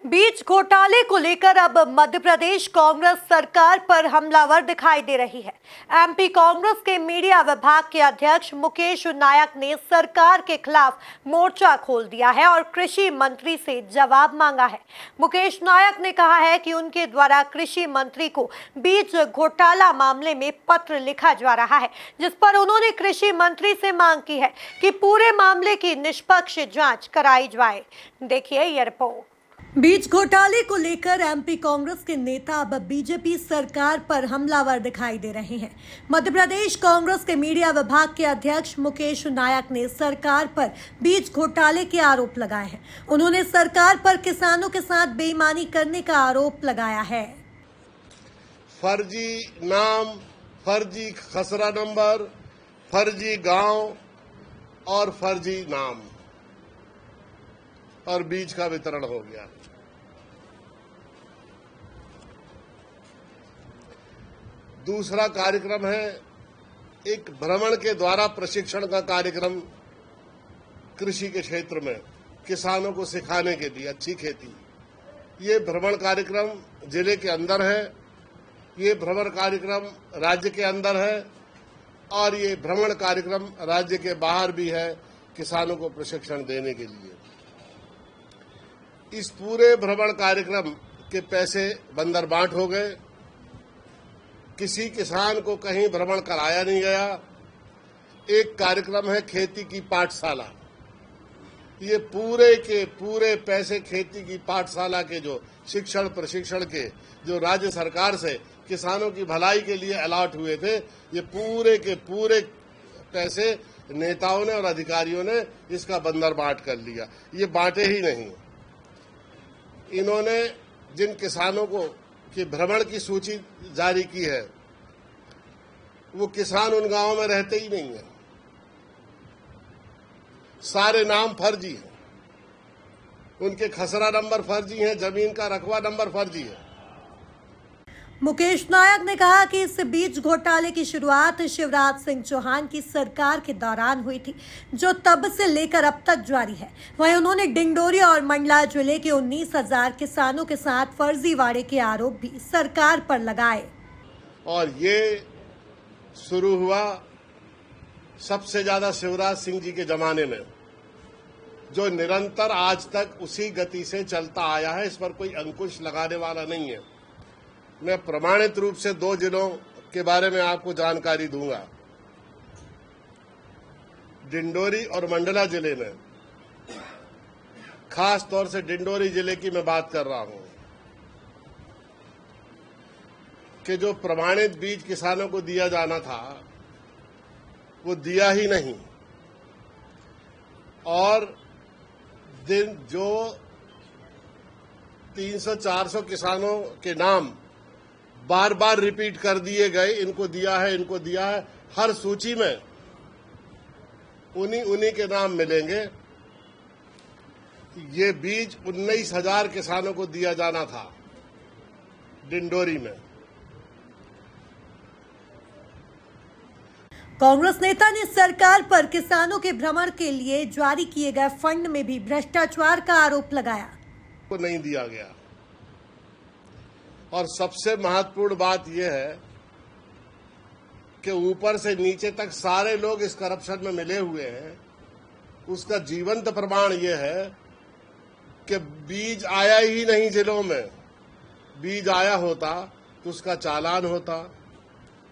बीज घोटाले को लेकर अब मध्य प्रदेश कांग्रेस सरकार पर हमलावर दिखाई दे रही है। एमपी कांग्रेस के मीडिया विभाग के अध्यक्ष मुकेश नायक ने सरकार के खिलाफ मोर्चा खोल दिया है और कृषि मंत्री से जवाब मांगा है। मुकेश नायक ने कहा है कि उनके द्वारा कृषि मंत्री को बीज घोटाला मामले में पत्र लिखा जा रहा है, जिस पर उन्होंने कृषि मंत्री से मांग की है कि पूरे मामले की निष्पक्ष जांच कराई जाए। देखिए यह रिपोर्ट। बीज घोटाले को लेकर एमपी कांग्रेस के नेता अब बीजेपी सरकार पर हमलावर दिखाई दे रहे हैं। मध्य प्रदेश कांग्रेस के मीडिया विभाग के अध्यक्ष मुकेश नायक ने सरकार पर बीज घोटाले के आरोप लगाए हैं। उन्होंने सरकार पर किसानों के साथ बेईमानी करने का आरोप लगाया है। फर्जी नाम, फर्जी खसरा नंबर, फर्जी गांव और फर्जी नाम और बीज का वितरण हो गया। दूसरा कार्यक्रम है एक भ्रमण के द्वारा प्रशिक्षण का कार्यक्रम कृषि के क्षेत्र में किसानों को सिखाने के लिए अच्छी खेती। ये भ्रमण कार्यक्रम जिले के अंदर है, ये भ्रमण कार्यक्रम राज्य के अंदर है और ये भ्रमण कार्यक्रम राज्य के बाहर भी है किसानों को प्रशिक्षण देने के लिए। इस पूरे भ्रमण कार्यक्रम के पैसे बंदरबाट हो गए। किसी किसान को कहीं भ्रमण कराया नहीं गया। एक कार्यक्रम है खेती की पाठशाला। ये पूरे के पूरे पैसे खेती की पाठशाला के जो शिक्षण प्रशिक्षण के जो राज्य सरकार से किसानों की भलाई के लिए अलॉट हुए थे, ये पूरे के पूरे पैसे नेताओं ने और अधिकारियों ने इसका बंदरबाट कर लिया। ये बांटे ही नहीं। इन्होंने जिन किसानों को कि भ्रमण की सूची जारी की है, वो किसान उन गांवों में रहते ही नहीं है। सारे नाम फर्जी हैं, उनके खसरा नंबर फर्जी हैं, जमीन का रकबा नंबर फर्जी है। मुकेश नायक ने कहा कि इस बीज घोटाले की शुरुआत शिवराज सिंह चौहान की सरकार के दौरान हुई थी, जो तब से लेकर अब तक जारी है। वहीं उन्होंने डिंडोरी और मंडला जिले के 19,000 किसानों के साथ फर्जीवाड़े के आरोप भी सरकार पर लगाए। और ये शुरू हुआ सबसे ज्यादा शिवराज सिंह जी के जमाने में, जो निरंतर आज तक उसी गति से चलता आया है। इस पर कोई अंकुश लगाने वाला नहीं है। मैं प्रमाणित रूप से 2 जिलों के बारे में आपको जानकारी दूंगा। डिंडोरी और मंडला जिले में, खास तौर से डिंडोरी जिले की मैं बात कर रहा हूं, कि जो प्रमाणित बीज किसानों को दिया जाना था वो दिया ही नहीं। और दिन जो 300-400 किसानों के नाम बार बार रिपीट कर दिए गए, इनको दिया है, इनको दिया है। हर सूची में उन्हीं के नाम मिलेंगे। ये बीज 19,000 किसानों को दिया जाना था डिंडोरी में। कांग्रेस नेता ने सरकार पर किसानों के भ्रमण के लिए जारी किए गए फंड में भी भ्रष्टाचार का आरोप लगाया। को नहीं दिया गया। और सबसे महत्वपूर्ण बात यह है कि ऊपर से नीचे तक सारे लोग इस करप्शन में मिले हुए हैं। उसका जीवंत प्रमाण यह है कि बीज आया ही नहीं जिलों में। बीज आया होता तो उसका चालान होता,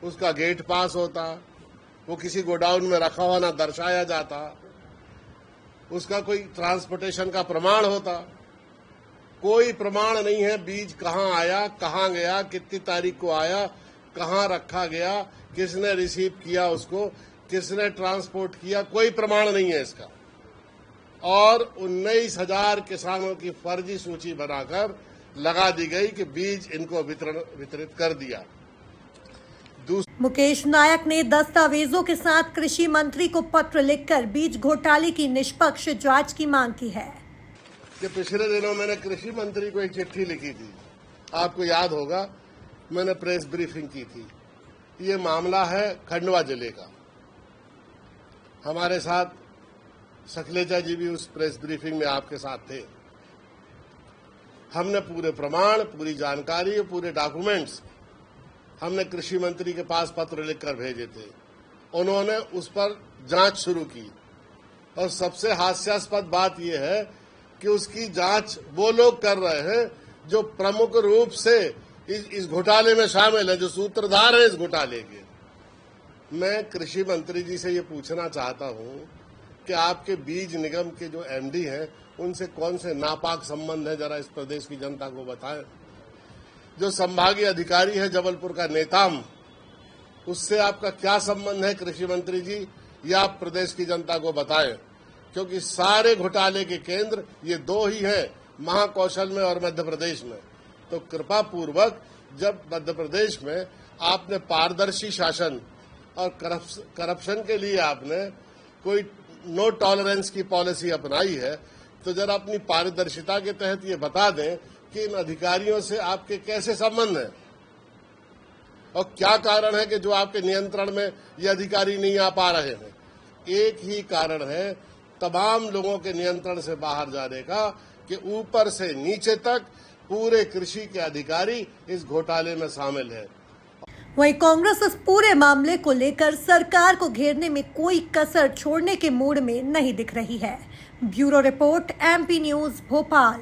उसका गेट पास होता, वो किसी गोडाउन में रखा हुआ ना दर्शाया जाता, उसका कोई ट्रांसपोर्टेशन का प्रमाण होता। कोई प्रमाण नहीं है। बीज कहां आया, कहां गया, कितनी तारीख को आया, कहां रखा गया, किसने रिसीव किया, उसको किसने ट्रांसपोर्ट किया, कोई प्रमाण नहीं है इसका। और 19,000 किसानों की फर्जी सूची बनाकर लगा दी गई कि बीज इनको वितरित कर दिया। मुकेश नायक ने दस्तावेजों के साथ कृषि मंत्री को पत्र लिखकर बीज घोटाले की निष्पक्ष जांच की मांग की है। कि पिछले दिनों मैंने कृषि मंत्री को एक चिट्ठी लिखी थी, आपको याद होगा, मैंने प्रेस ब्रीफिंग की थी। ये मामला है खंडवा जिले का। हमारे साथ सखलेचा जी भी उस प्रेस ब्रीफिंग में आपके साथ थे। हमने पूरे प्रमाण, पूरी जानकारी, पूरे डॉक्यूमेंट्स हमने कृषि मंत्री के पास पत्र लिखकर भेजे थे। उन्होंने उस पर जांच शुरू की और सबसे हास्यास्पद बात यह है कि उसकी जांच वो लोग कर रहे हैं जो प्रमुख रूप से इस घोटाले में शामिल हैं, जो सूत्रधार हैं इस घोटाले के। मैं कृषि मंत्री जी से ये पूछना चाहता हूं कि आपके बीज निगम के जो एमडी हैं उनसे कौन से नापाक संबंध है, जरा इस प्रदेश की जनता को बताएं। जो संभागीय अधिकारी है जबलपुर का नेताम, उससे आपका क्या संबंध है कृषि मंत्री जी, या आप प्रदेश की जनता को बताएं, क्योंकि सारे घोटाले के केंद्र ये दो ही हैं, महाकौशल में और मध्य प्रदेश में। तो कृपा पूर्वक जब मध्य प्रदेश में आपने पारदर्शी शासन और करप्शन के लिए आपने कोई नो टॉलरेंस की पॉलिसी अपनाई है, तो जरा अपनी पारदर्शिता के तहत ये बता दें कि इन अधिकारियों से आपके कैसे संबंध हैं और क्या कारण है कि जो आपके नियंत्रण में ये अधिकारी नहीं आ पा रहे हैं। एक ही कारण है तमाम लोगों के नियंत्रण से बाहर जाने का कि ऊपर से नीचे तक पूरे कृषि के अधिकारी इस घोटाले में शामिल है। वहीं कांग्रेस इस पूरे मामले को लेकर सरकार को घेरने में कोई कसर छोड़ने के मूड में नहीं दिख रही है। Bureau report, MP news, Bhopal.